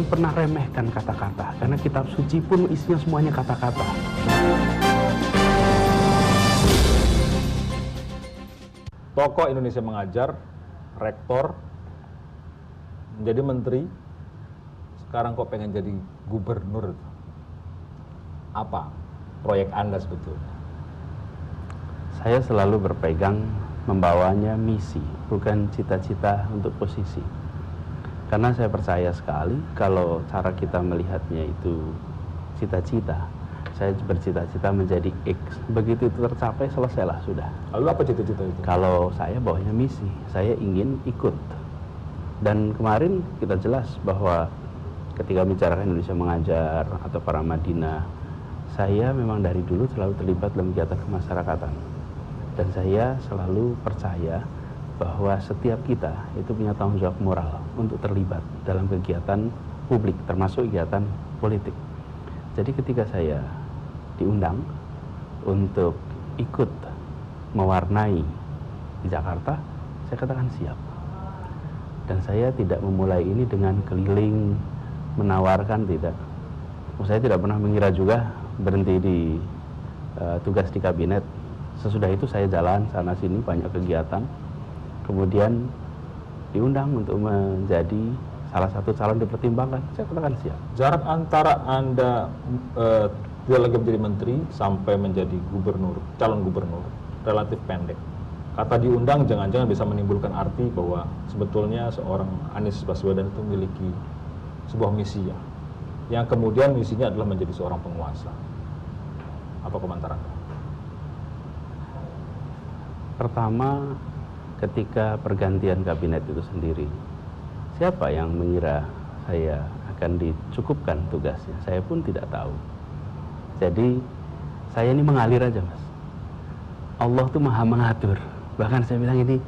jangan pernah remehkan kata-kata, karena kitab suci pun isinya semuanya kata-kata. Tokoh Indonesia Mengajar, rektor, menjadi menteri, sekarang kok pengen jadi gubernur. Apa proyek Anda sebetulnya? Saya selalu berpegang membawanya misi, bukan cita-cita untuk posisi. Karena saya percaya sekali kalau cara kita melihatnya itu cita-cita. Saya bercita-cita menjadi X. Begitu itu tercapai, selesailah sudah. Lalu apa cita-cita itu? Kalau saya bawanya misi, saya ingin ikut. Dan kemarin kita jelas bahwa ketika bicara Indonesia Mengajar atau para Madinah, saya memang dari dulu selalu terlibat dalam kegiatan kemasyarakatan. Dan saya selalu percaya bahwa setiap kita itu punya tanggung jawab moral untuk terlibat dalam kegiatan publik, termasuk kegiatan politik. Jadi ketika saya diundang untuk ikut mewarnai di Jakarta, saya katakan siap. Dan saya tidak memulai ini dengan keliling menawarkan, tidak. Saya tidak pernah mengira juga berhenti di tugas di kabinet. Sesudah itu saya jalan sana sini banyak kegiatan, kemudian diundang untuk menjadi salah satu calon dipertimbangkan. Saya katakan siap. Jarak antara Anda tidak lagi menjadi menteri sampai menjadi gubernur, calon gubernur, relatif pendek. Kata diundang jangan-jangan bisa menimbulkan arti bahwa sebetulnya seorang Anies Baswedan itu memiliki sebuah misi yang kemudian misinya adalah menjadi seorang penguasa. Apa komentar Anda? Pertama, ketika pergantian kabinet itu sendiri, siapa yang mengira saya akan dicukupkan tugasnya? Saya pun tidak tahu. Jadi saya ini mengalir aja, Mas. Allah tuh maha mengatur. Bahkan saya bilang ini,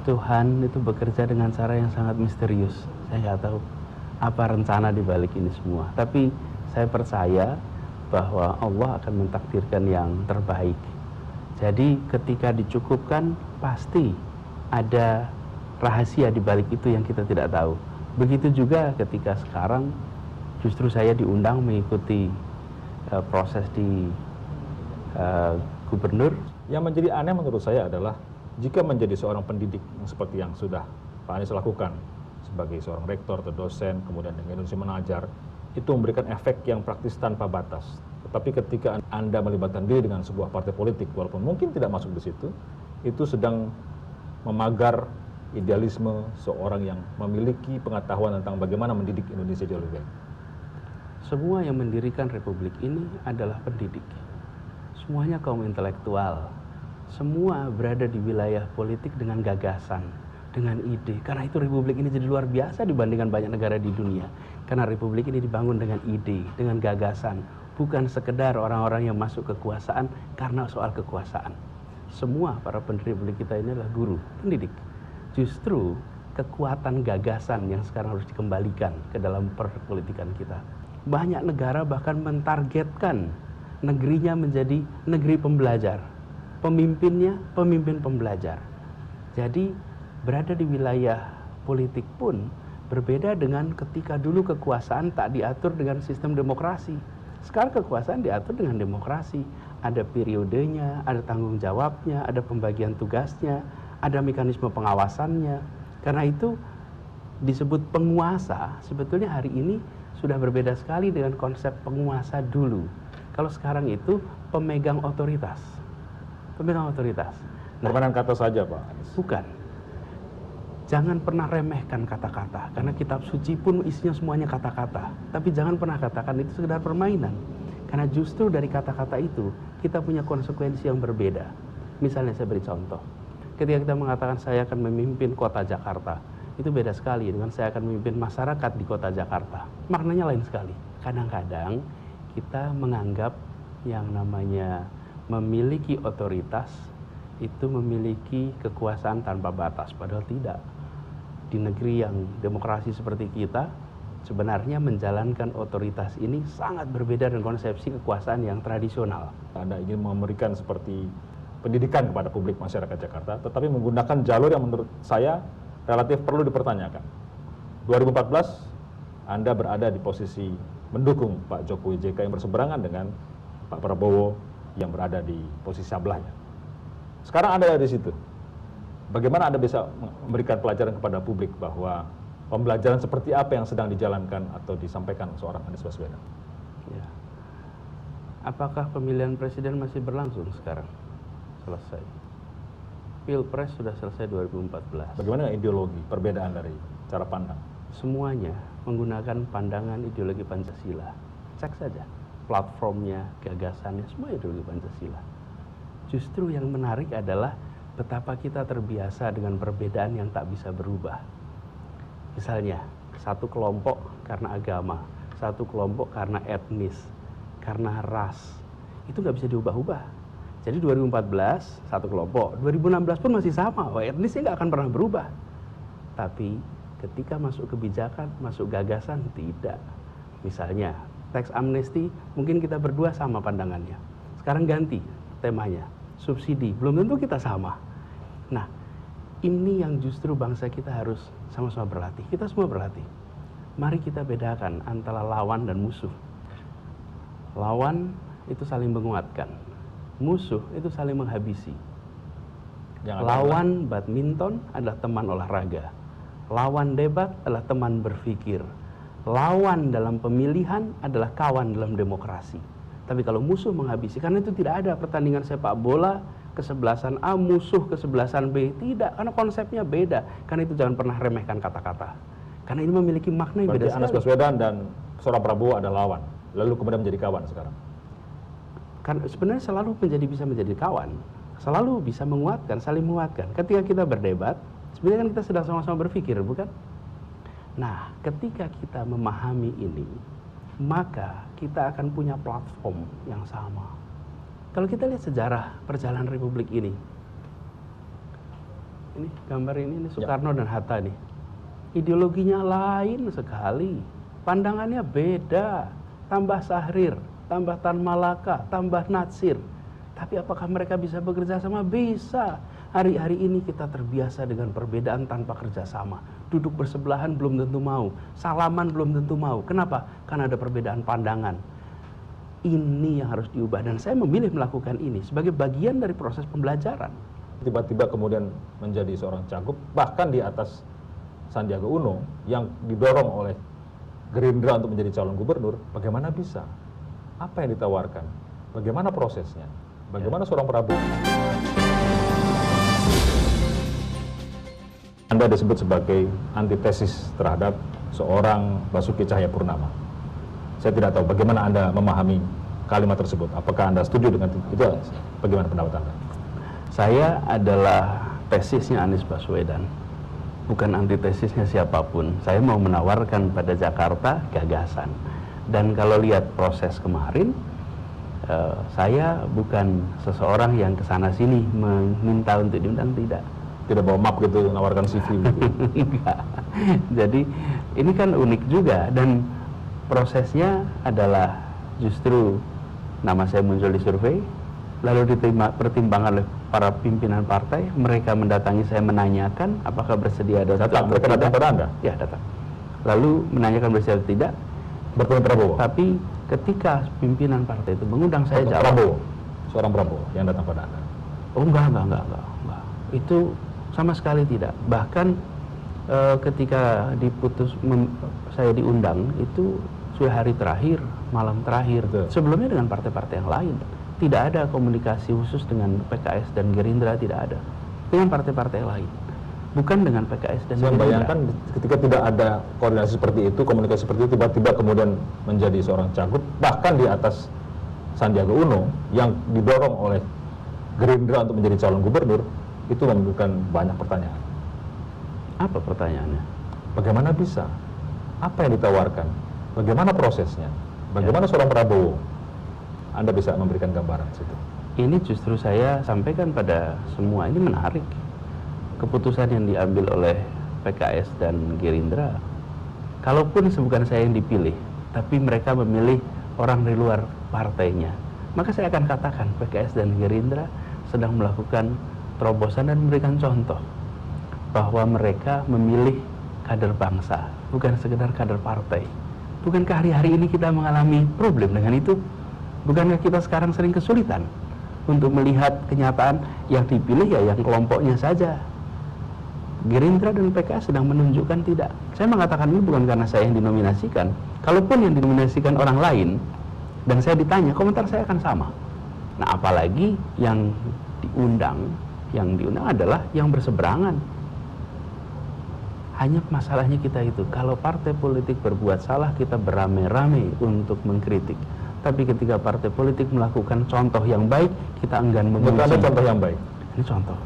Tuhan itu bekerja dengan cara yang sangat misterius. Saya nggak tahu apa rencana di balik ini semua. Tapi saya percaya bahwa Allah akan mentakdirkan yang terbaik. Jadi ketika dicukupkan, pasti ada rahasia di balik itu yang kita tidak tahu. Begitu juga ketika sekarang justru saya diundang mengikuti proses di gubernur. Yang menjadi aneh menurut saya adalah jika menjadi seorang pendidik seperti yang sudah Pak Anies lakukan sebagai seorang rektor atau dosen, kemudian dengan Indonesia Mengajar, itu memberikan efek yang praktis tanpa batas. Tetapi ketika Anda melibatkan diri dengan sebuah partai politik, walaupun mungkin tidak masuk di situ, itu sedang memagar idealisme seorang yang memiliki pengetahuan tentang bagaimana mendidik Indonesia jauh lebih baik. Semua yang mendirikan republik ini adalah pendidik. Semuanya kaum intelektual. Semua berada di wilayah politik dengan gagasan, dengan ide. Karena itu republik ini jadi luar biasa dibandingkan banyak negara di dunia. Karena republik ini dibangun dengan ide, dengan gagasan. Bukan sekedar orang-orang yang masuk kekuasaan karena soal kekuasaan. Semua para pendiri republik kita ini adalah guru, pendidik. Justru kekuatan gagasan yang sekarang harus dikembalikan ke dalam perpolitikan kita. Banyak negara bahkan mentargetkan negerinya menjadi negeri pembelajar. Pemimpinnya pemimpin pembelajar. Jadi berada di wilayah politik pun berbeda dengan ketika dulu kekuasaan tak diatur dengan sistem demokrasi. Sekarang kekuasaan diatur dengan demokrasi. Ada periodenya, ada tanggung jawabnya, ada pembagian tugasnya, ada mekanisme pengawasannya. Karena itu disebut penguasa, sebetulnya hari ini sudah berbeda sekali dengan konsep penguasa dulu. Kalau sekarang itu pemegang otoritas. Pemegang otoritas. Permainan kata saja, Pak Anies. Bukan. Jangan pernah remehkan kata-kata, karena kitab suci pun isinya semuanya kata-kata. Tapi jangan pernah katakan itu sekedar permainan. Karena justru dari kata-kata itu, kita punya konsekuensi yang berbeda. Misalnya saya beri contoh. Ketika kita mengatakan saya akan memimpin kota Jakarta, itu beda sekali dengan saya akan memimpin masyarakat di kota Jakarta. Maknanya lain sekali. Kadang-kadang kita menganggap yang namanya memiliki otoritas itu memiliki kekuasaan tanpa batas, padahal tidak. Di negeri yang demokrasi seperti kita, sebenarnya menjalankan otoritas ini sangat berbeda dengan konsepsi kekuasaan yang tradisional. Anda ingin memberikan seperti pendidikan kepada publik masyarakat Jakarta, tetapi menggunakan jalur yang menurut saya relatif perlu dipertanyakan. 2014 Anda berada di posisi mendukung Pak Jokowi JK yang berseberangan dengan Pak Prabowo yang berada di posisi sebelahnya. Sekarang Anda ada di situ. Bagaimana Anda bisa memberikan pelajaran kepada publik bahwa pembelajaran seperti apa yang sedang dijalankan atau disampaikan seorang Anies Baswedan? Ya. Apakah pemilihan presiden masih berlangsung sekarang? Selesai. Pilpres sudah selesai 2014. Bagaimana ideologi, perbedaan dari cara pandang? Semuanya menggunakan pandangan ideologi Pancasila. Cek saja platformnya, gagasannya, semua ideologi Pancasila. Justru yang menarik adalah betapa kita terbiasa dengan perbedaan yang tak bisa berubah. Misalnya, satu kelompok karena agama, satu kelompok karena etnis, karena ras. Itu nggak bisa diubah-ubah. Jadi 2014 satu kelompok, 2016 pun masih sama. Etnisnya nggak akan pernah berubah. Tapi ketika masuk kebijakan, masuk gagasan, tidak. Misalnya, teks amnesti, mungkin kita berdua sama pandangannya. Sekarang ganti temanya, subsidi. Belum tentu kita sama. Nah, ini yang justru bangsa kita harus sama-sama berlatih. Kita semua berlatih. Mari kita bedakan antara lawan dan musuh. Lawan itu saling menguatkan. Musuh itu saling menghabisi. Lawan badminton adalah teman olahraga. Lawan debat adalah teman berpikir. Lawan dalam pemilihan adalah kawan dalam demokrasi. Tapi kalau musuh menghabisi, karena itu tidak ada pertandingan sepak bola kesebelasan A musuh kesebelasan B, tidak, karena konsepnya beda. Karena itu jangan pernah remehkan kata-kata. Karena ini memiliki makna yang beda sekali. Anies Baswedan dan seorang Prabowo adalah lawan, lalu kemudian menjadi kawan sekarang. Kan sebenarnya selalu bisa menjadi kawan, selalu bisa menguatkan, saling menguatkan. Ketika kita berdebat, sebenarnya kan kita sedang sama-sama berpikir, bukan? Nah, ketika kita memahami ini, maka kita akan punya platform yang sama. Kalau kita lihat sejarah perjalanan Republik ini gambar ini Soekarno dan Hatta nih. Ideologinya lain sekali, pandangannya beda, tambah Syahrir, tambah Tan Malaka, tambah Natsir. Tapi apakah mereka bisa bekerja sama? Bisa. Hari-hari ini kita terbiasa dengan perbedaan tanpa kerjasama. Duduk bersebelahan belum tentu mau, salaman belum tentu mau. Kenapa? Karena ada perbedaan pandangan. Ini yang harus diubah, dan saya memilih melakukan ini sebagai bagian dari proses pembelajaran. Tiba-tiba kemudian menjadi seorang cagup, bahkan di atas Sandiaga Uno yang didorong oleh Gerindra untuk menjadi calon gubernur. Bagaimana bisa? Apa yang ditawarkan? Bagaimana prosesnya? Bagaimana seorang Prabowo? Anda disebut sebagai antitesis terhadap seorang Basuki Cahayapurnama. Saya tidak tahu bagaimana Anda memahami kalimat tersebut. Apakah Anda setuju dengan itu? Bagaimana pendapat Anda? Saya adalah tesisnya Anies Baswedan, bukan antitesisnya siapapun. Saya mau menawarkan pada Jakarta gagasan. Dan kalau lihat proses kemarin, saya bukan seseorang yang kesana sini meminta untuk diundang, tidak. Tidak bawa map gitu, menawarkan CV gitu. Enggak. Jadi ini kan unik juga, dan prosesnya adalah justru nama saya muncul di survei, lalu dipertimbangkan oleh para pimpinan partai, mereka mendatangi saya menanyakan apakah bersedia datang. Mereka datang pada Anda? Ya, datang. Lalu menanyakan bersedia atau tidak, bertemu Prabowo. Tapi ketika pimpinan partai itu mengundang saya jawab. Prabowo, seorang Prabowo yang datang pada Anda. Oh enggak. Itu sama sekali tidak. Bahkan ketika saya diundang itu sudah hari terakhir, malam terakhir. Betul. Sebelumnya dengan partai-partai yang lain. Tidak ada komunikasi khusus dengan PKS dan Gerindra, tidak ada. Dengan partai-partai lain. Bukan dengan PKS dan Gerindra. Saya bayangkan ketika tidak ada koordinasi seperti itu, komunikasi seperti itu, tiba-tiba kemudian menjadi seorang cagup, bahkan di atas Sandiaga Uno yang didorong oleh Gerindra untuk menjadi calon gubernur, itu menimbulkan banyak pertanyaan. Apa pertanyaannya? Bagaimana bisa? Apa yang ditawarkan? Bagaimana prosesnya? Bagaimana seorang Prabowo? Anda bisa memberikan gambaran situ. Ini justru saya sampaikan pada semua, ini menarik. Keputusan yang diambil oleh PKS dan Gerindra, kalaupun bukan saya yang dipilih, tapi mereka memilih orang dari luar partainya, maka saya akan katakan PKS dan Gerindra sedang melakukan terobosan dan memberikan contoh bahwa mereka memilih kader bangsa, bukan sekedar kader partai. Bukankah hari-hari ini kita mengalami problem dengan itu? Bukankah kita sekarang sering kesulitan untuk melihat kenyataan yang dipilih ya yang kelompoknya saja? Gerindra dan PKS sedang menunjukkan tidak. Saya mengatakan ini bukan karena saya yang dinominasikan. Kalaupun yang dinominasikan orang lain dan saya ditanya, komentar saya akan sama. Nah, apalagi yang diundang adalah yang berseberangan. Hanya masalahnya kita itu, kalau partai politik berbuat salah, kita beramai-ramai untuk mengkritik. Tapi ketika partai politik melakukan contoh yang baik, kita enggan memuji. Menurut Anda contoh yang baik? Ini contoh.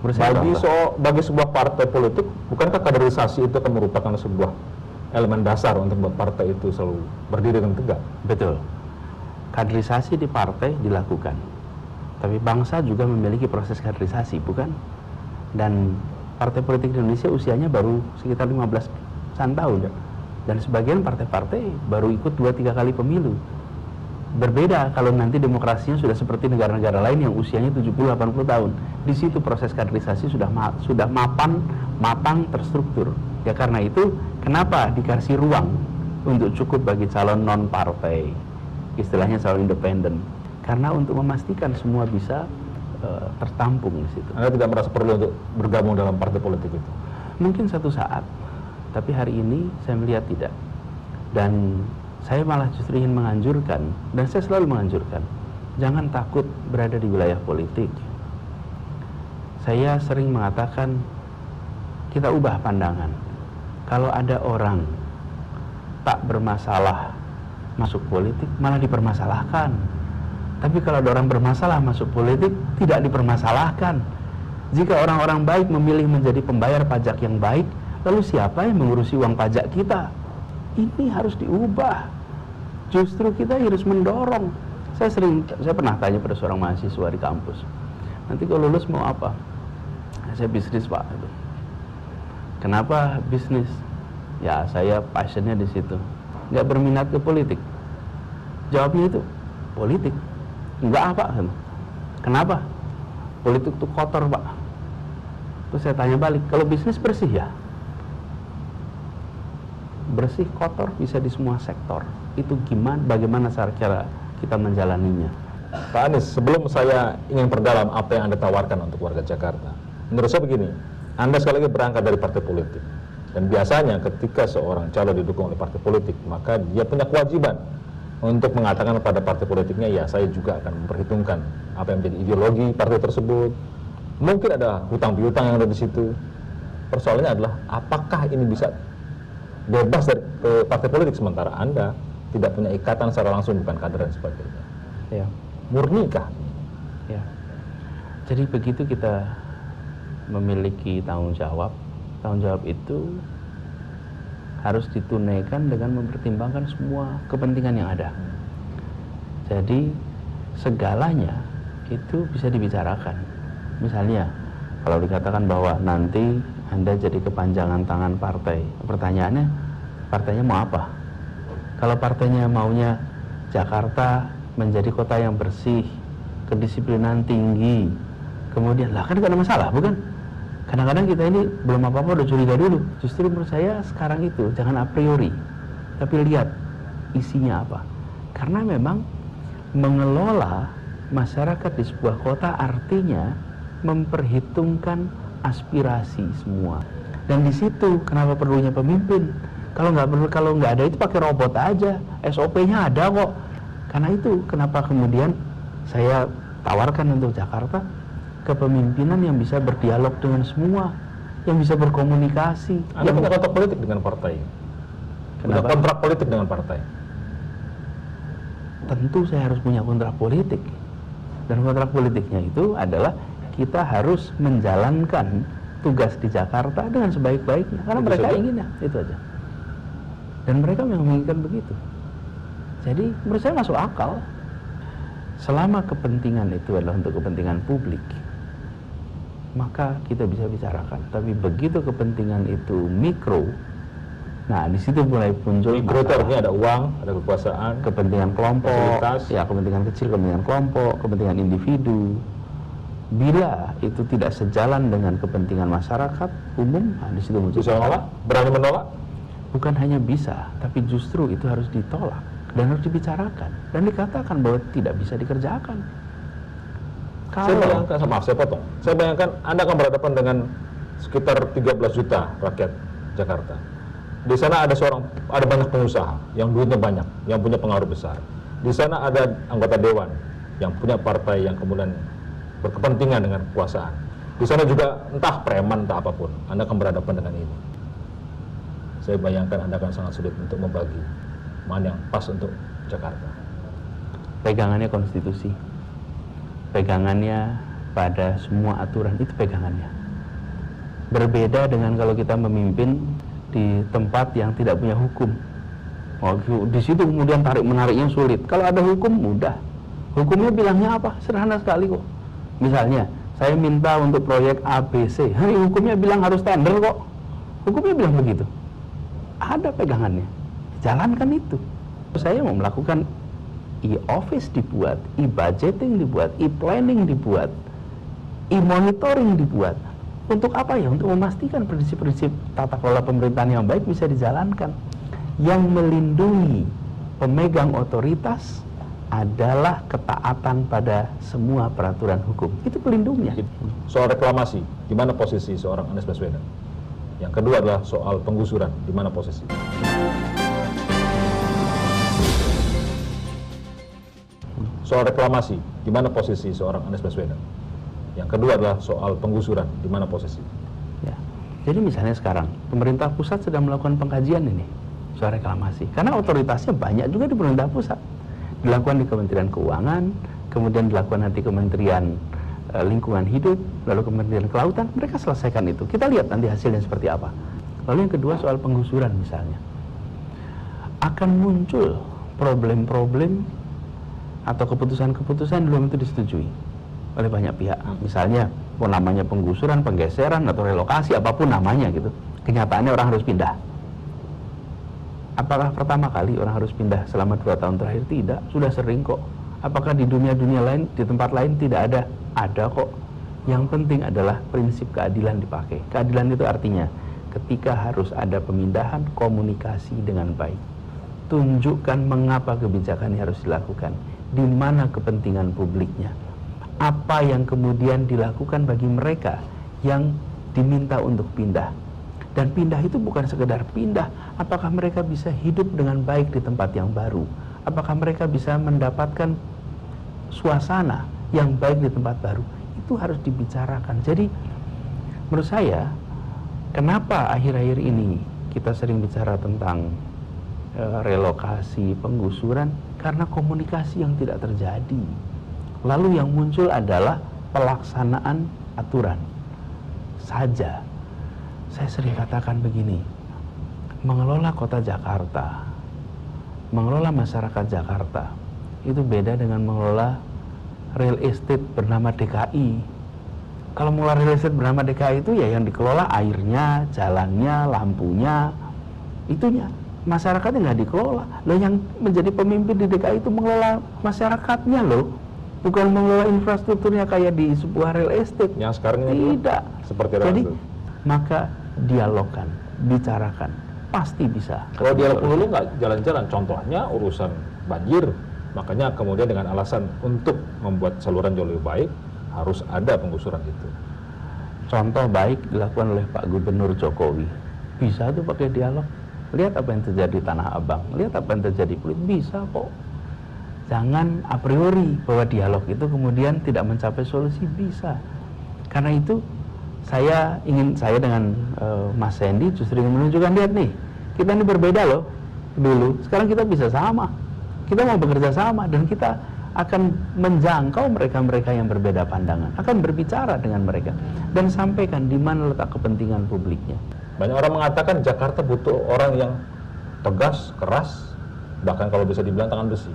Bagi sebuah partai politik, bukankah kaderisasi itu akan merupakan sebuah elemen dasar untuk membuat partai itu selalu berdiri dengan tegak? Betul. Kaderisasi di partai dilakukan. Tapi bangsa juga memiliki proses kaderisasi, bukan? Dan partai politik di Indonesia usianya baru sekitar 15-an tahun. Ya. Dan sebagian partai-partai baru ikut 2-3 kali pemilu. Berbeda kalau nanti demokrasinya sudah seperti negara-negara lain yang usianya 70-80 tahun. Di situ proses kaderisasi sudah matang, terstruktur. Ya karena itu, kenapa dikasih ruang untuk cukup bagi calon non-partai, istilahnya calon independen? Karena untuk memastikan semua bisa tertampung di situ. Anda tidak merasa perlu untuk bergabung dalam partai politik itu? Mungkin satu saat, tapi hari ini saya melihat tidak. Dan saya malah justru ingin menganjurkan, dan saya selalu menganjurkan, jangan takut berada di wilayah politik. Saya sering mengatakan, kita ubah pandangan. Kalau ada orang tak bermasalah masuk politik, malah dipermasalahkan. Tapi kalau ada orang bermasalah masuk politik, tidak dipermasalahkan. Jika orang-orang baik memilih menjadi pembayar pajak yang baik, lalu siapa yang mengurusi uang pajak kita? Ini harus diubah. Justru kita harus mendorong. Saya pernah tanya pada seorang mahasiswa di kampus, nanti kalau lulus mau apa? Saya bisnis, Pak. Kenapa bisnis? Ya saya passionnya di situ. Nggak berminat ke politik. Jawabnya itu politik. Enggak apa? Kenapa? Politik itu kotor, Pak. Terus saya tanya balik, kalau bisnis bersih ya? Bersih, kotor bisa di semua sektor. Itu bagaimana cara kita menjalaninya? Pak Anies, sebelum saya ingin perdalam apa yang Anda tawarkan untuk warga Jakarta, menurut saya begini, Anda sekali lagi berangkat dari partai politik. Dan biasanya ketika seorang calon didukung oleh partai politik, maka dia punya kewajiban untuk mengatakan kepada partai politiknya, ya saya juga akan memperhitungkan apa yang menjadi ideologi partai tersebut. Mungkin ada hutang piutang yang ada di situ. Persoalannya adalah apakah ini bisa bebas dari partai politik sementara Anda tidak punya ikatan secara langsung, bukan kader dan sebagainya. Ya. Murnikah? Ya. Jadi begitu kita memiliki tanggung jawab itu harus ditunaikan dengan mempertimbangkan semua kepentingan yang ada. Jadi segalanya itu bisa dibicarakan. Misalnya kalau dikatakan bahwa nanti Anda jadi kepanjangan tangan partai, pertanyaannya partainya mau apa? Kalau partainya maunya Jakarta menjadi kota yang bersih, kedisiplinan tinggi, kemudian lah kan gak ada masalah, bukan? Kadang-kadang kita ini belum apa-apa udah curiga dulu. Justru menurut saya sekarang itu jangan a priori, tapi lihat isinya apa. Karena memang mengelola masyarakat di sebuah kota artinya memperhitungkan aspirasi semua. Dan di situ kenapa perlunya pemimpin? Kalau nggak ada itu pakai robot aja, SOP-nya ada kok. Karena itu kenapa kemudian saya tawarkan untuk Jakarta kepemimpinan yang bisa berdialog dengan semua, yang bisa berkomunikasi. Anda punya kontrak politik dengan partai? Punya kontrak politik dengan partai? Tentu saya harus punya kontrak politik. Dan kontrak politiknya itu adalah kita harus menjalankan tugas di Jakarta dengan sebaik-baiknya. Karena itu mereka inginnya, itu aja. Dan mereka menginginkan begitu. Jadi menurut saya masuk akal. Selama kepentingan itu adalah untuk kepentingan publik, maka kita bisa bicarakan. Tapi begitu kepentingan itu mikro, nah di situ mulai muncul mikro itu artinya ada uang, ada kekuasaan, kepentingan kelompok, fasilitas. Ya kepentingan kecil, kepentingan kelompok, kepentingan individu. Bila itu tidak sejalan dengan kepentingan masyarakat umum, nah di situ muncul. Bisa menolak? Berani menolak? bukan hanya bisa, tapi justru itu harus ditolak dan harus dibicarakan dan dikatakan bahwa tidak bisa dikerjakan. Saya bayangkan, maaf saya potong. Saya bayangkan Anda akan berhadapan dengan sekitar 13 juta rakyat Jakarta. Di sana ada banyak pengusaha yang duitnya banyak, yang punya pengaruh besar. Di sana ada anggota dewan yang punya partai yang kemudian berkepentingan dengan kekuasaan. Di sana juga entah preman entah apapun, Anda akan berhadapan dengan ini. Saya bayangkan Anda akan sangat sulit untuk membagi mana yang pas untuk Jakarta. Pegangannya konstitusi, pegangannya pada semua aturan, itu pegangannya. Berbeda dengan kalau kita memimpin di tempat yang tidak punya hukum. Di situ kemudian tarik-menariknya sulit. Kalau ada hukum mudah. Hukumnya bilangnya apa? Sederhana sekali kok. Misalnya, saya minta untuk proyek ABC. Hukumnya bilang harus tender kok. Hukumnya bilang begitu. Ada pegangannya. Jalankan itu. Saya mau melakukan e-office dibuat, e-budgeting dibuat, e-planning dibuat, e-monitoring dibuat. Untuk apa ya? Untuk memastikan prinsip-prinsip tata kelola pemerintahan yang baik bisa dijalankan. Yang melindungi pemegang otoritas adalah ketaatan pada semua peraturan hukum. Itu pelindungnya. Soal reklamasi, di mana posisi seorang Anies Baswedan? Yang kedua adalah soal penggusuran, di mana posisi? Soal reklamasi, di mana posisi seorang Anies Baswedan? Yang kedua adalah soal penggusuran, di mana posisi? Ya. Jadi misalnya sekarang, pemerintah pusat sedang melakukan pengkajian ini, soal reklamasi. Karena otoritasnya banyak juga di pemerintah pusat. Dilakukan di Kementerian Keuangan, kemudian dilakukan nanti Kementerian Lingkungan Hidup, lalu Kementerian Kelautan, mereka selesaikan itu. Kita lihat nanti hasilnya seperti apa. Lalu yang kedua soal penggusuran misalnya. Akan muncul problem-problem atau keputusan-keputusan belum itu disetujui oleh banyak pihak. Misalnya, namanya penggusuran, penggeseran, atau relokasi, apapun namanya gitu. Kenyataannya orang harus pindah. Apakah pertama kali orang harus pindah selama 2 tahun terakhir? Tidak, sudah sering kok. Apakah di dunia-dunia lain, di tempat lain tidak ada? Ada kok. Yang penting adalah prinsip keadilan dipakai. Keadilan itu artinya ketika harus ada pemindahan, komunikasi dengan baik. Tunjukkan mengapa kebijakan ini harus dilakukan. Di mana kepentingan publiknya. Apa yang kemudian dilakukan bagi mereka yang diminta untuk pindah. Dan pindah itu bukan sekedar pindah. Apakah mereka bisa hidup dengan baik di tempat yang baru? Apakah mereka bisa mendapatkan suasana yang baik di tempat baru? Itu harus dibicarakan. Jadi menurut saya, kenapa akhir-akhir ini kita sering bicara tentang relokasi, penggusuran? Karena komunikasi yang tidak terjadi. Lalu yang muncul adalah pelaksanaan aturan saja. Saya sering katakan begini, mengelola kota Jakarta, mengelola masyarakat Jakarta, itu beda dengan mengelola real estate bernama DKI. Kalau mengelola real estate bernama DKI itu ya yang dikelola airnya, jalannya, lampunya, itunya. Masyarakatnya nggak dikelola. Loh, yang menjadi pemimpin di DKI itu mengelola masyarakatnya loh. Bukan mengelola infrastrukturnya kayak di sebuah real estate. Yang sekarang ini tidak. Seperti jadi, itu. maka dialogkan, bicarakan, pasti bisa. Kalau dialog dulu nggak jalan-jalan, contohnya urusan banjir, makanya kemudian dengan alasan untuk membuat saluran jauh lebih baik, harus ada penggusuran itu. Contoh baik dilakukan oleh Pak Gubernur Jokowi, bisa tuh pakai dialog. Lihat apa yang terjadi di Tanah Abang, lihat apa yang terjadi Pluit, bisa kok. Jangan a priori bahwa dialog itu kemudian tidak mencapai solusi, bisa. Karena itu saya dengan Mas Sandy justru ingin menunjukkan, lihat nih, kita ini berbeda loh dulu, sekarang kita bisa sama, kita mau bekerja sama, dan kita akan menjangkau mereka-mereka yang berbeda pandangan, akan berbicara dengan mereka dan sampaikan di mana letak kepentingan publiknya. Banyak orang mengatakan Jakarta butuh orang yang tegas, keras, bahkan kalau bisa dibilang tangan besi.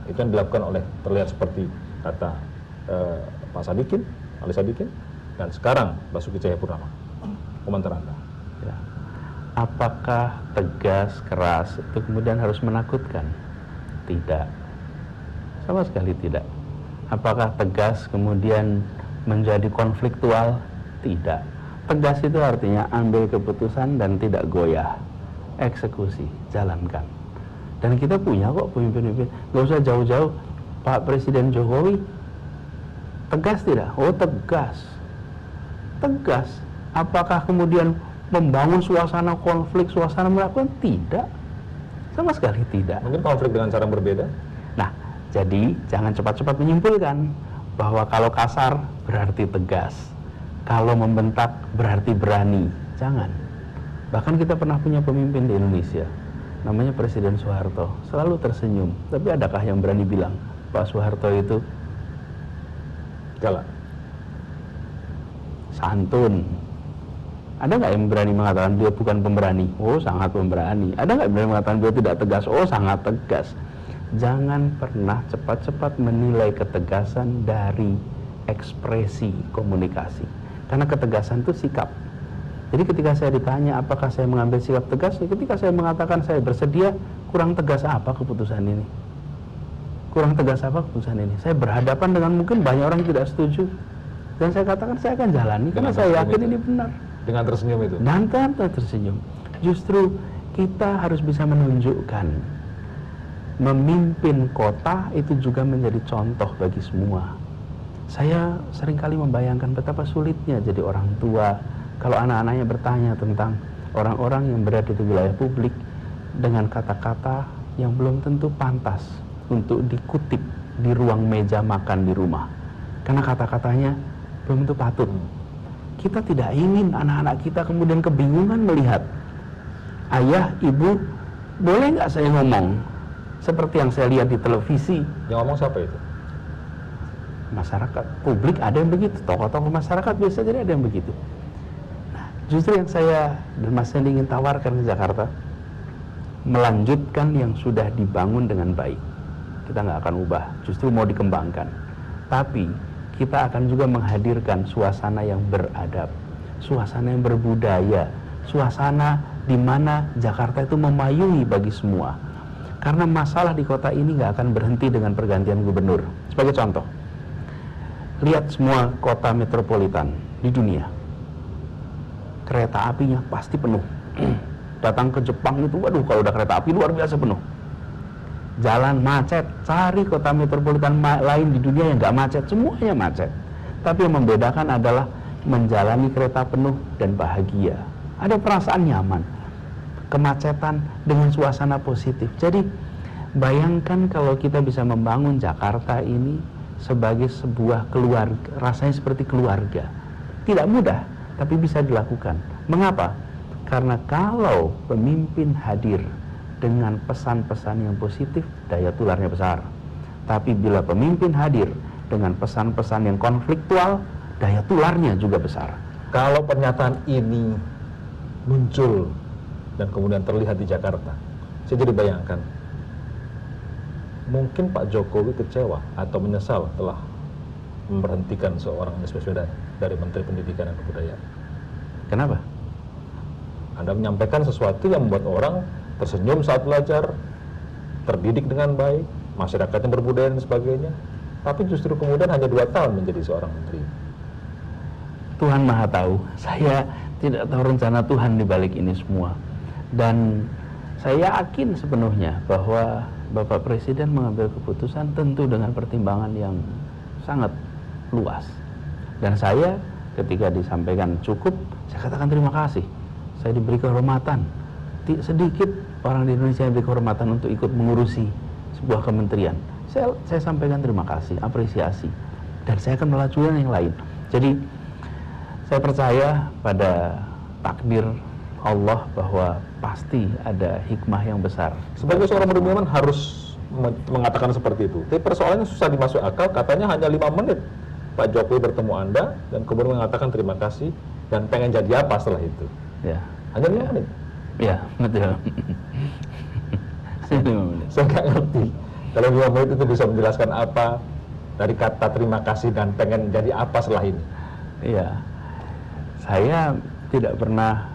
Itu yang dilakukan oleh, terlihat seperti kata Pak Sadikin, Ali Sadikin, dan sekarang Basuki Cahayapurnama. Komentar Anda? Ya. Apakah tegas, keras itu kemudian harus menakutkan? Tidak, sama sekali tidak. Apakah tegas kemudian menjadi konfliktual? Tidak. Tegas itu artinya ambil keputusan dan tidak goyah. eksekusi, jalankan. Dan kita punya kok pemimpin-pemimpin, nggak usah jauh-jauh. Pak Presiden Jokowi tegas tidak? Oh tegas. Tegas. Apakah kemudian membangun suasana konflik, suasana melakukan? Tidak. Sama sekali tidak. Mungkin konflik dengan cara berbeda. Nah, jadi jangan cepat-cepat menyimpulkan bahwa kalau kasar berarti tegas, kalau membentak berarti berani. Jangan. Bahkan kita pernah punya pemimpin di Indonesia, namanya Presiden Soeharto, selalu tersenyum. Tapi adakah yang berani bilang Pak Soeharto itu galak, santun? Ada nggak yang berani mengatakan dia bukan pemberani? Oh, sangat pemberani. Ada nggak yang berani mengatakan dia tidak tegas? Oh, sangat tegas. Jangan pernah cepat-cepat menilai ketegasan dari ekspresi komunikasi. Karena ketegasan itu sikap. Jadi ketika saya ditanya apakah saya mengambil sikap tegas, ketika saya mengatakan saya bersedia, kurang tegas apa keputusan ini? Kurang tegas apa keputusan ini? Saya berhadapan dengan mungkin banyak orang yang tidak setuju. Dan saya katakan saya akan jalani karena saya yakin ini benar. Dengan tersenyum itu? Dan tanpa tersenyum. Justru kita harus bisa menunjukkan memimpin kota itu juga menjadi contoh bagi semua. Saya seringkali membayangkan betapa sulitnya jadi orang tua kalau anak-anaknya bertanya tentang orang-orang yang berada di wilayah publik dengan kata-kata yang belum tentu pantas untuk dikutip di ruang meja makan di rumah. Karena kata-katanya belum tentu patut. Kita tidak ingin anak-anak kita kemudian kebingungan melihat, ayah, ibu, boleh nggak saya ngomong seperti yang saya lihat di televisi? Yang ngomong siapa itu? Masyarakat, publik ada yang begitu, tokoh-tokoh masyarakat biasa jadi ada yang begitu. Nah, justru yang saya dan Mas Hendy ingin tawarkan ke Jakarta, melanjutkan yang sudah dibangun dengan baik. Kita nggak akan ubah, justru mau dikembangkan. Tapi kita akan juga menghadirkan suasana yang beradab, suasana yang berbudaya, suasana di mana Jakarta itu memayungi bagi semua. Karena masalah di kota ini nggak akan berhenti dengan pergantian gubernur. Sebagai contoh, lihat semua kota metropolitan di dunia, kereta apinya pasti penuh. Datang ke Jepang itu, waduh, kalau udah kereta api luar biasa penuh. Jalan macet, cari kota metropolitan lain di dunia yang nggak macet, semuanya macet. Tapi yang membedakan adalah menjalani kereta penuh dan bahagia. Ada perasaan nyaman, kemacetan dengan suasana positif. Jadi bayangkan kalau kita bisa membangun Jakarta ini sebagai sebuah keluarga, rasanya seperti keluarga. Tidak mudah, tapi bisa dilakukan. Mengapa? Karena kalau pemimpin hadir dengan pesan-pesan yang positif, daya tularnya besar. Tapi bila pemimpin hadir dengan pesan-pesan yang konfliktual, daya tularnya juga besar. Kalau pernyataan ini muncul dan kemudian terlihat di Jakarta, saya jadi bayangkan, mungkin Pak Jokowi kecewa atau menyesal telah memberhentikan seorang Anies Baswedan dari Menteri Pendidikan dan Kebudayaan. Kenapa? Anda menyampaikan sesuatu yang membuat orang tersenyum saat belajar, terdidik dengan baik, masyarakatnya berbudaya dan sebagainya, tapi justru kemudian hanya 2 tahun menjadi seorang menteri. Tuhan Maha tahu, saya tidak tahu rencana Tuhan di balik ini semua. Dan saya yakin sepenuhnya bahwa Bapak Presiden mengambil keputusan tentu dengan pertimbangan yang sangat luas. Dan saya ketika disampaikan cukup, saya katakan terima kasih. Saya diberi kehormatan. Sedikit orang di Indonesia yang diberi kehormatan untuk ikut mengurusi sebuah kementerian. Saya sampaikan terima kasih, apresiasi. Dan saya akan melanjutkan yang lain. Jadi saya percaya pada takdir Allah bahwa pasti ada hikmah yang besar. Sebagai seorang budayawan harus mengatakan seperti itu. Tapi persoalannya susah dimasuk akal, katanya hanya 5 menit Pak Jokowi bertemu Anda dan kemudian mengatakan terima kasih dan pengen jadi apa setelah itu. Ya. Hanya 5 menit. Ya, betul. Saya nggak ngerti. Kalau 5 menit itu bisa menjelaskan apa dari kata terima kasih dan pengen jadi apa setelah ini? Iya. Saya tidak pernah,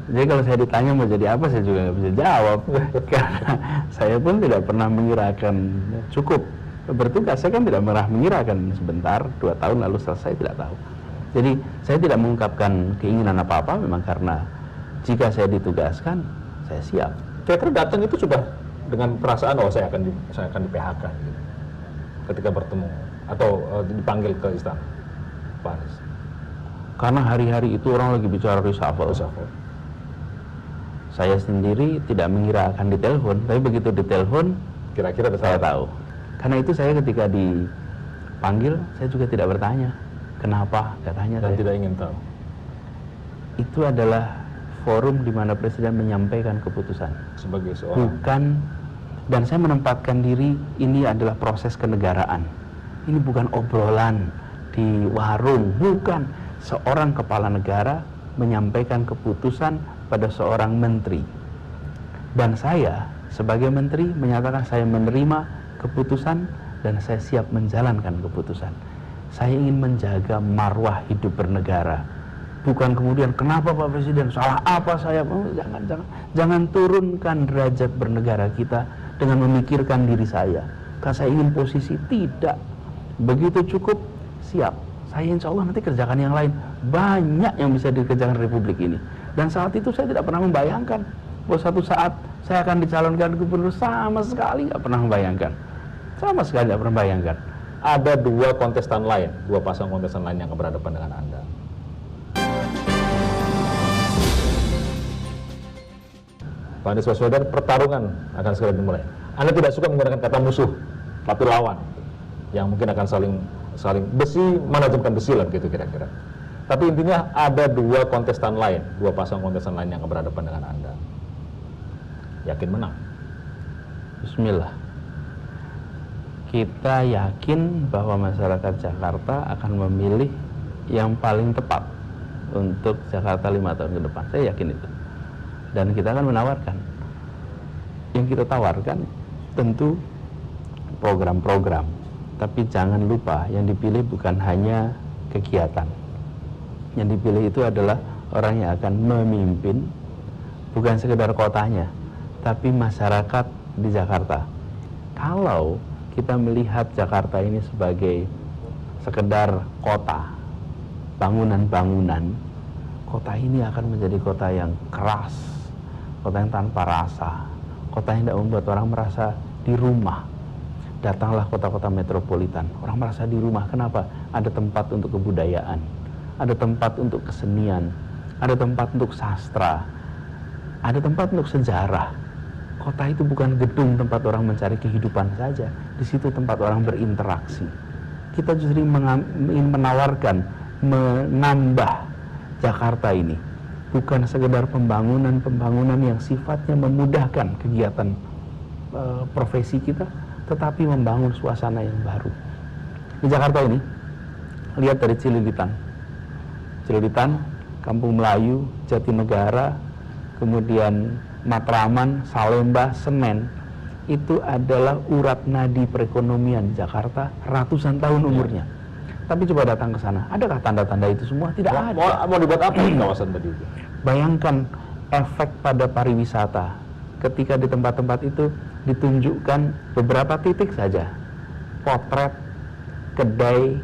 jadi kalau saya ditanya mau jadi apa, saya juga nggak bisa jawab. Karena saya pun tidak pernah mengirakan cukup bertugas. Saya kan tidak pernah mengirakan sebentar, 2 tahun lalu selesai, tidak tahu. Jadi saya tidak mengungkapkan keinginan apa-apa, memang karena jika saya ditugaskan, saya siap. Kira-kira datang itu sudah dengan perasaan saya akan di PHK gitu, ketika bertemu atau dipanggil ke istana, Pak Anies? Karena hari-hari itu orang lagi bicara reshuffle. Saya sendiri tidak mengira akan ditelepon, tapi begitu ditelepon, Kira-kira saya tahu. Karena itu saya ketika dipanggil, saya juga tidak bertanya kenapa, katanya dan saya tidak ingin tahu. Itu adalah forum di mana Presiden menyampaikan keputusan. Sebagai seorang Bukan, dan saya menempatkan diri, ini adalah proses kenegaraan. Ini bukan obrolan di warung, bukan. Seorang kepala negara menyampaikan keputusan pada seorang menteri. Dan saya sebagai menteri menyatakan saya menerima keputusan dan saya siap menjalankan keputusan. Saya ingin menjaga marwah hidup bernegara. Bukan kemudian kenapa Pak Presiden, salah apa saya? Jangan turunkan derajat bernegara kita dengan memikirkan diri saya. Karena saya ingin posisi, tidak. Begitu cukup, siap. Saya insya Allah nanti kerjakan yang lain. Banyak yang bisa dikerjakan Republik ini. Dan saat itu saya tidak pernah membayangkan bahwa satu saat saya akan dicalonkan gubernur, sama sekali nggak pernah membayangkan. Sama sekali nggak pernah membayangkan. ada dua kontestan lain, dua pasang kontestan lain yang berhadapan dengan Anda. Pak Anies Baswedan, pertarungan akan segera dimulai. Anda tidak suka menggunakan kata musuh, tapi lawan, yang mungkin akan saling besi, menajamkan besi lah gitu kira-kira. Tapi intinya ada dua kontestan lain, dua pasang kontestan lain yang berhadapan dengan Anda. Yakin menang? Bismillah. Kita yakin bahwa masyarakat Jakarta akan memilih yang paling tepat untuk Jakarta 5 tahun ke depan. Saya yakin itu. Dan kita akan menawarkan. Yang kita tawarkan tentu program-program. Tapi jangan lupa yang dipilih bukan hanya kegiatan. Yang dipilih itu adalah orang yang akan memimpin, bukan sekedar kotanya, tapi masyarakat di Jakarta. Kalau kita melihat Jakarta ini sebagai sekedar kota, bangunan-bangunan, kota ini akan menjadi kota yang keras, kota yang tanpa rasa, kota yang tidak membuat orang merasa di rumah. Datanglah kota-kota metropolitan, orang merasa di rumah. Kenapa? Ada tempat untuk kebudayaan, ada tempat untuk kesenian, ada tempat untuk sastra, ada tempat untuk sejarah. Kota itu bukan gedung tempat orang mencari kehidupan saja. Di situ tempat orang berinteraksi. Kita justru ingin menawarkan, menambah Jakarta ini. Bukan sekedar pembangunan-pembangunan yang sifatnya memudahkan kegiatan profesi kita, tetapi membangun suasana yang baru. Di Jakarta ini, lihat dari Cililitan, Kampung Melayu, Jatinegara, kemudian Matraman, Salemba, Senen, itu adalah urat nadi perekonomian Jakarta ratusan tahun umurnya. Tapi coba datang ke sana, adakah tanda-tanda itu semua? Tidak ada. Mau dibuat apa di kawasan tadi itu? Bayangkan efek pada pariwisata ketika di tempat-tempat itu ditunjukkan beberapa titik saja, potret kedai,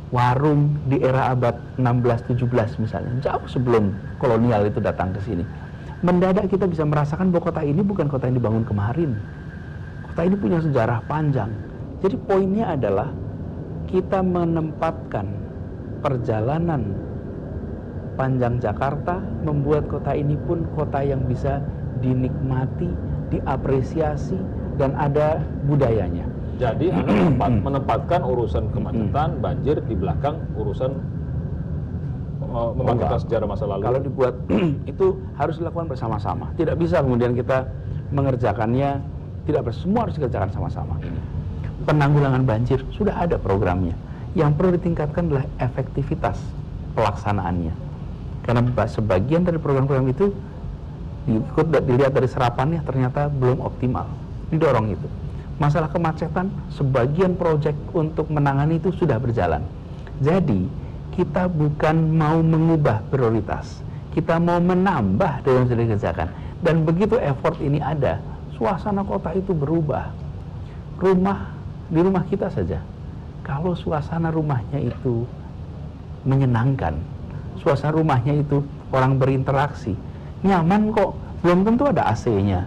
warung di era abad 16-17 misalnya, jauh sebelum kolonial itu datang ke sini. Mendadak kita bisa merasakan bahwa kota ini bukan kota yang dibangun kemarin. Kota ini punya sejarah panjang. Jadi poinnya adalah kita menempatkan perjalanan panjang Jakarta, membuat kota ini pun kota yang bisa dinikmati, diapresiasi, dan ada budayanya. Jadi Anda menempatkan urusan kemacetan, banjir di belakang urusan membangkitkan sejarah masa lalu. Kalau dibuat itu harus dilakukan bersama-sama. Tidak bisa kemudian kita mengerjakannya, semua harus dikerjakan sama-sama. Ini penanggulangan banjir sudah ada programnya. Yang perlu ditingkatkan adalah efektivitas pelaksanaannya. Karena sebagian dari program-program itu dilihat dari serapannya ternyata belum optimal. Didorong itu. Masalah kemacetan, sebagian proyek untuk menangani itu sudah berjalan. Jadi kita bukan mau mengubah prioritas, kita mau menambah dari yang sudah dikerjakan. Dan begitu effort ini ada, suasana kota itu berubah. Di rumah kita saja, kalau suasana rumahnya itu menyenangkan, suasana rumahnya itu orang berinteraksi, nyaman kok, belum tentu ada AC-nya.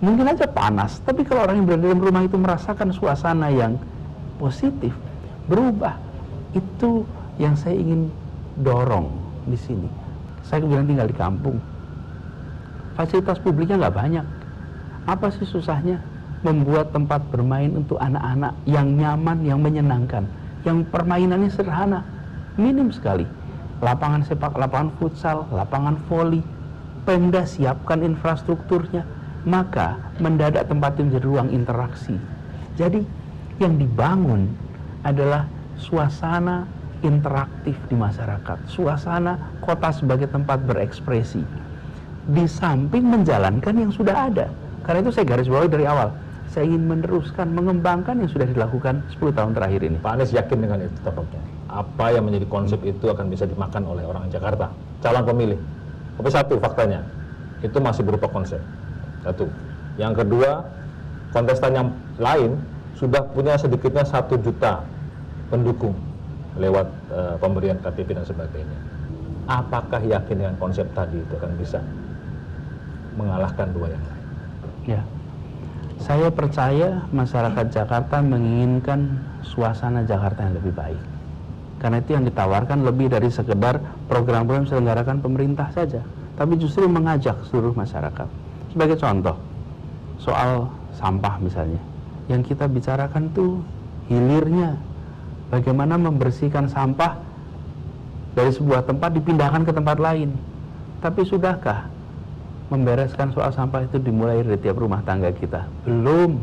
Mungkin aja panas, tapi kalau orang yang berada dalam rumah itu merasakan suasana yang positif, berubah. Itu yang saya ingin dorong di sini. Saya kebetulan tinggal di kampung. Fasilitas publiknya nggak banyak. Apa sih susahnya membuat tempat bermain untuk anak-anak yang nyaman, yang menyenangkan, yang permainannya sederhana, minim sekali. Lapangan sepak, lapangan futsal, lapangan voli, Pemda siapkan infrastrukturnya, maka mendadak tempat itu menjadi ruang interaksi. Jadi yang dibangun adalah suasana interaktif di masyarakat, suasana kota sebagai tempat berekspresi, di samping menjalankan yang sudah ada. Karena itu saya garis bawahi dari awal, saya ingin meneruskan, mengembangkan yang sudah dilakukan 10 tahun terakhir ini. Pak Anies yakin dengan itu tampaknya. Apa yang menjadi konsep itu akan bisa dimakan oleh orang Jakarta, calon pemilih. Tapi satu faktanya, itu masih berupa konsep. Satu. Yang kedua, kontestan yang lain sudah punya sedikitnya 1 juta pendukung lewat pemberian KTP dan sebagainya. Apakah yakin dengan konsep tadi itu akan bisa mengalahkan dua yang lain? Ya, saya percaya masyarakat Jakarta menginginkan suasana Jakarta yang lebih baik. Karena itu yang ditawarkan lebih dari sekedar program-program yang diselenggarakan pemerintah saja, tapi justru mengajak seluruh masyarakat. Sebagai contoh, soal sampah misalnya, yang kita bicarakan tuh hilirnya, bagaimana membersihkan sampah dari sebuah tempat dipindahkan ke tempat lain. Tapi sudahkah membereskan soal sampah itu dimulai dari tiap rumah tangga kita? Belum.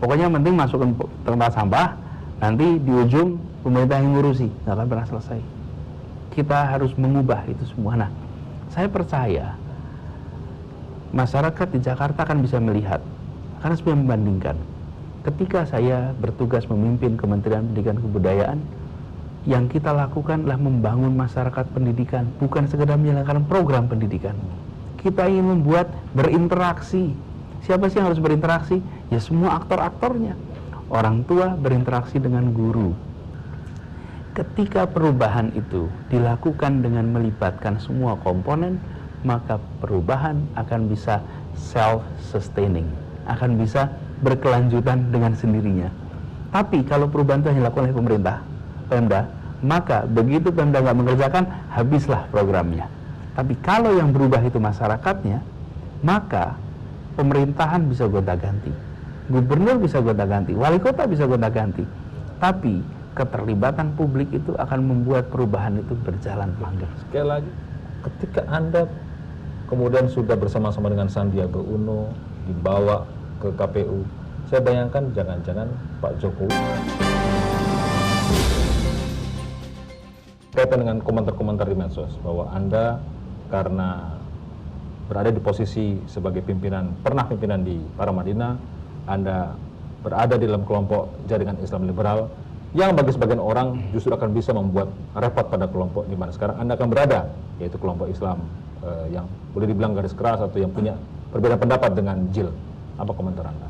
Pokoknya yang penting masukkan tempat sampah, nanti di ujung pemerintah yang ngurusi, nggak akan pernah selesai. Kita harus mengubah itu semua. Nah, saya percaya masyarakat di Jakarta akan bisa melihat, karena sebenarnya membandingkan. Ketika saya bertugas memimpin Kementerian Pendidikan dan Kebudayaan, yang kita lakukan adalah membangun masyarakat pendidikan, bukan sekedar menjalankan program pendidikan. Kita ingin membuat berinteraksi. Siapa sih yang harus berinteraksi? Ya semua aktor-aktornya. Orang tua berinteraksi dengan guru. Ketika perubahan itu dilakukan dengan melibatkan semua komponen, maka perubahan akan bisa self-sustaining, akan bisa berkelanjutan dengan sendirinya. Tapi kalau perubahan itu hanya dilakukan oleh pemerintah, Pemda, maka begitu Pemda nggak mengerjakan, habislah programnya. Tapi kalau yang berubah itu masyarakatnya, maka pemerintahan bisa gonta-ganti, gubernur bisa gonta-ganti, wali kota bisa gonta-ganti. Tapi keterlibatan publik itu akan membuat perubahan itu berjalan langgeng. Sekali lagi, ketika Anda kemudian sudah bersama-sama dengan Sandiaga Uno dibawa ke KPU, saya bayangkan jangan-jangan Pak Jokowi kaitan dengan komentar-komentar di medsos bahwa Anda karena berada di posisi sebagai pimpinan, pernah pimpinan di Paramadina, Anda berada di dalam kelompok jaringan Islam liberal yang bagi sebagian orang justru akan bisa membuat repot pada kelompok di mana sekarang Anda akan berada, yaitu kelompok Islam yang boleh dibilang garis keras atau yang punya perbedaan pendapat dengan JIL. Apa komentar Anda?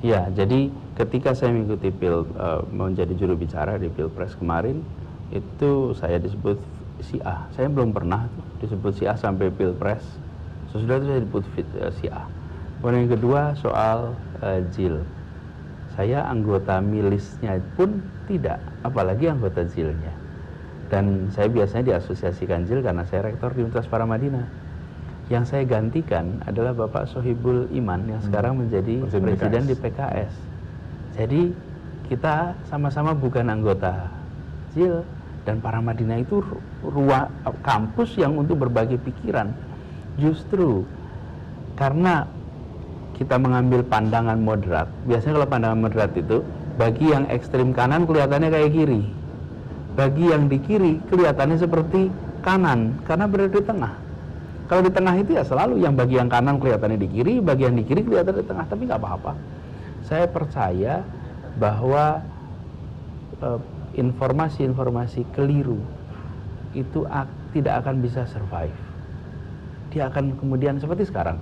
Ya, jadi ketika saya mengikuti menjadi juru bicara di Pilpres kemarin, itu saya disebut Syiah. Saya belum pernah disebut Syiah sampai Pilpres. Sesudah itu saya disebut Syiah. Kemudian yang kedua soal JIL. Saya anggota milisnya pun tidak, apalagi anggota JIL-nya. Dan saya biasanya diasosiasikan JIL karena saya rektor di Universitas Paramadina. Yang saya gantikan adalah Bapak Sohibul Iman yang sekarang menjadi presiden di PKS. Jadi kita sama-sama bukan anggota JIL, dan Paramadina itu ruang kampus yang untuk berbagi pikiran. Justru karena kita mengambil pandangan moderat. Biasanya kalau pandangan moderat itu, bagi yang ekstrim kanan kelihatannya kayak kiri, bagi yang di kiri kelihatannya seperti kanan, karena berada di tengah. Kalau di tengah itu ya selalu yang bagi yang kanan kelihatannya di kiri, bagi yang di kiri kelihatan di tengah, tapi nggak apa-apa. Saya percaya bahwa informasi-informasi keliru itu tidak akan bisa survive. Dia akan kemudian seperti sekarang.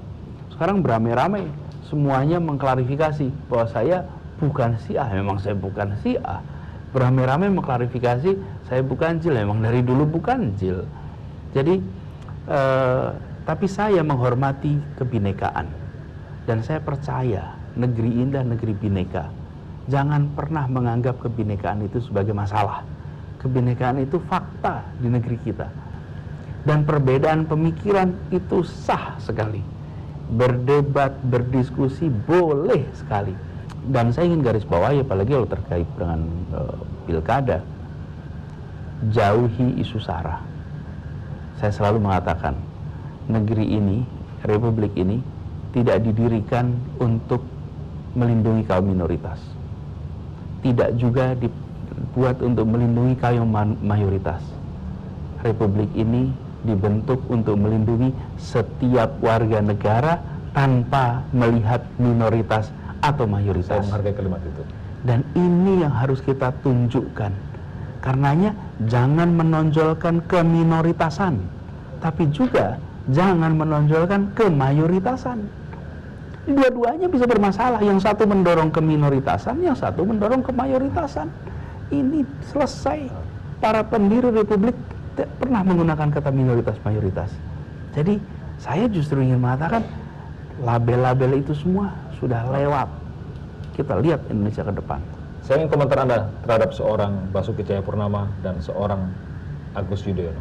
Sekarang beramai-ramai semuanya mengklarifikasi bahwa saya bukan Syiah, memang saya bukan Syiah. Beramai-ramai mengklarifikasi saya bukan JIL, memang dari dulu bukan JIL. Jadi Tapi saya menghormati kebinekaan. Dan saya percaya negeri ini adalah negeri bineka. Jangan pernah menganggap kebinekaan itu sebagai masalah. Kebinekaan itu fakta di negeri kita. Dan perbedaan pemikiran itu sah sekali. Berdebat, berdiskusi boleh sekali. Dan saya ingin garis bawahi, apalagi kalau terkait dengan pilkada, jauhi isu sara. Saya selalu mengatakan, negeri ini, republik ini tidak didirikan untuk melindungi kaum minoritas. Tidak juga dibuat untuk melindungi kaum mayoritas. Republik ini dibentuk untuk melindungi setiap warga negara tanpa melihat minoritas atau mayoritas. Saya menghargai kalimat itu. Dan ini yang harus kita tunjukkan. Karenanya jangan menonjolkan keminoritasan, tapi juga jangan menonjolkan kemayoritasan. Dua-duanya bisa bermasalah. Yang satu mendorong keminoritasan, yang satu mendorong kemayoritasan. Ini selesai. Para pendiri republik tidak pernah menggunakan kata minoritas mayoritas. Jadi saya justru ingin mengatakan label-label itu semua sudah lewat. Kita lihat Indonesia ke depan. Saya ingin komentar Anda terhadap seorang Basuki Cahayapurnama dan seorang Agus Yudhoyono.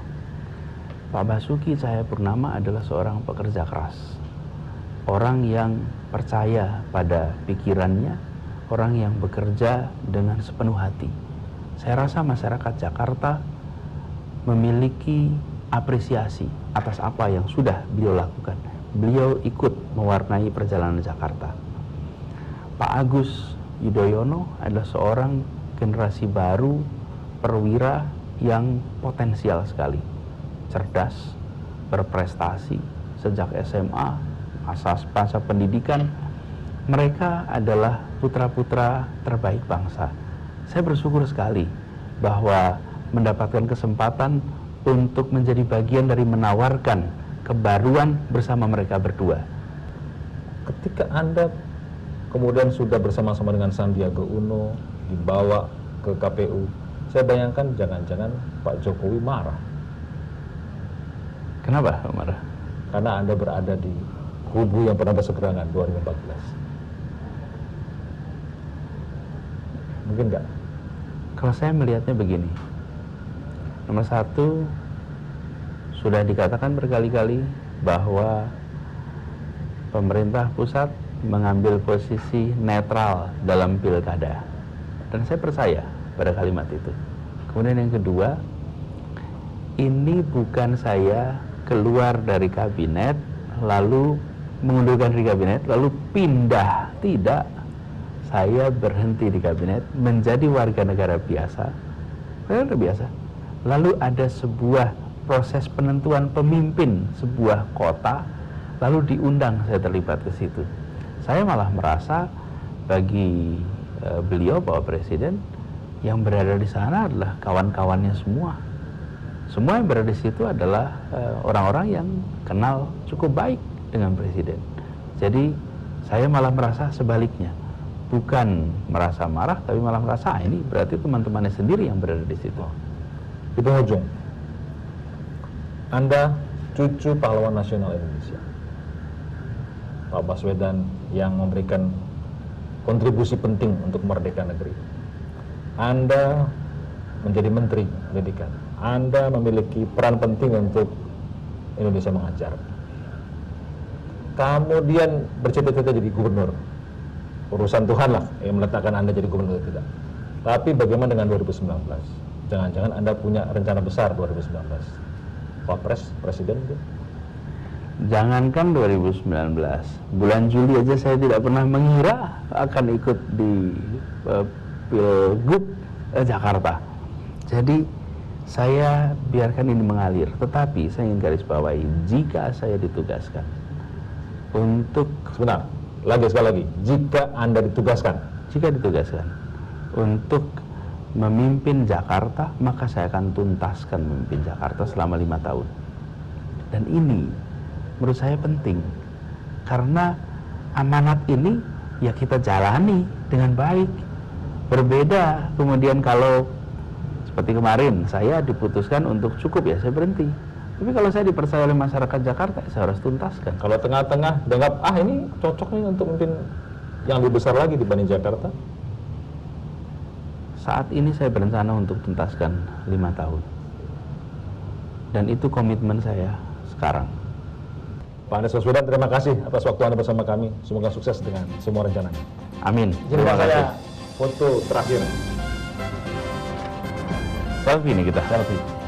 Pak Basuki Cahayapurnama adalah seorang pekerja keras. Orang yang percaya pada pikirannya, orang yang bekerja dengan sepenuh hati. Saya rasa masyarakat Jakarta memiliki apresiasi atas apa yang sudah beliau lakukan. Beliau ikut mewarnai perjalanan Jakarta. Pak Agus Yudhoyono adalah seorang generasi baru perwira yang potensial sekali. Cerdas, berprestasi sejak SMA, masa pendidikan. Mereka adalah putra-putra terbaik bangsa. Saya bersyukur sekali bahwa mendapatkan kesempatan untuk menjadi bagian dari menawarkan kebaruan bersama mereka berdua. Ketika Anda kemudian sudah bersama-sama dengan Sandiaga Uno dibawa ke KPU, saya bayangkan jangan-jangan Pak Jokowi marah. Kenapa marah? Karena Anda berada di kubu yang pernah berseberangan 2014. Mungkin enggak? Kalau saya melihatnya begini, nomor satu, sudah dikatakan berkali-kali bahwa pemerintah pusat mengambil posisi netral dalam pilkada. Dan saya percaya pada kalimat itu. Kemudian yang kedua, ini bukan saya keluar dari kabinet, lalu mengundurkan diri kabinet, lalu pindah. Tidak. Saya berhenti di kabinet, menjadi warga negara biasa. Lalu ada sebuah proses penentuan pemimpin sebuah kota, lalu diundang saya terlibat ke situ. Saya malah merasa bagi beliau, Bapak Presiden, yang berada di sana adalah kawan-kawannya semua. Semua yang berada di situ adalah orang-orang yang kenal cukup baik dengan Presiden. Jadi saya malah merasa sebaliknya. Bukan merasa marah, tapi malah merasa ini berarti teman-temannya sendiri yang berada di situ. Di penghujung, Anda cucu pahlawan nasional Indonesia, Pak Baswedan, yang memberikan kontribusi penting untuk kemerdekaan negeri. Anda menjadi Menteri Pendidikan. Anda memiliki peran penting untuk Indonesia mengajar. Kemudian bercita-cita jadi gubernur. Urusan Tuhan lah yang meletakkan Anda jadi gubernur atau tidak. Tapi bagaimana dengan 2019? Jangan-jangan Anda punya rencana besar 2019? Wapres, Presiden itu? Jangankan 2019, bulan Juli aja saya tidak pernah mengira akan ikut di Pilgub Jakarta. Jadi saya biarkan ini mengalir. Tetapi saya ingin garis bawahi, jika saya ditugaskan untuk sekali lagi, jika Anda ditugaskan untuk memimpin Jakarta, maka saya akan tuntaskan memimpin Jakarta selama 5 tahun. Dan ini menurut saya penting, karena amanat ini ya kita jalani dengan baik. Berbeda kemudian kalau seperti kemarin saya diputuskan untuk cukup, ya saya berhenti. Tapi kalau saya dipercaya oleh masyarakat Jakarta, saya harus tuntaskan. Kalau tengah-tengah dianggap, ini cocok nih untuk memimpin yang lebih besar lagi dibanding Jakarta? Saat ini saya berencana untuk tuntaskan 5 tahun. Dan itu komitmen saya sekarang. Pak Anies Baswedan, terima kasih atas waktu Anda bersama kami. Semoga sukses dengan semua rencananya. Amin. Terima kasih. Foto terakhir. Selfie nih kita. Selfie.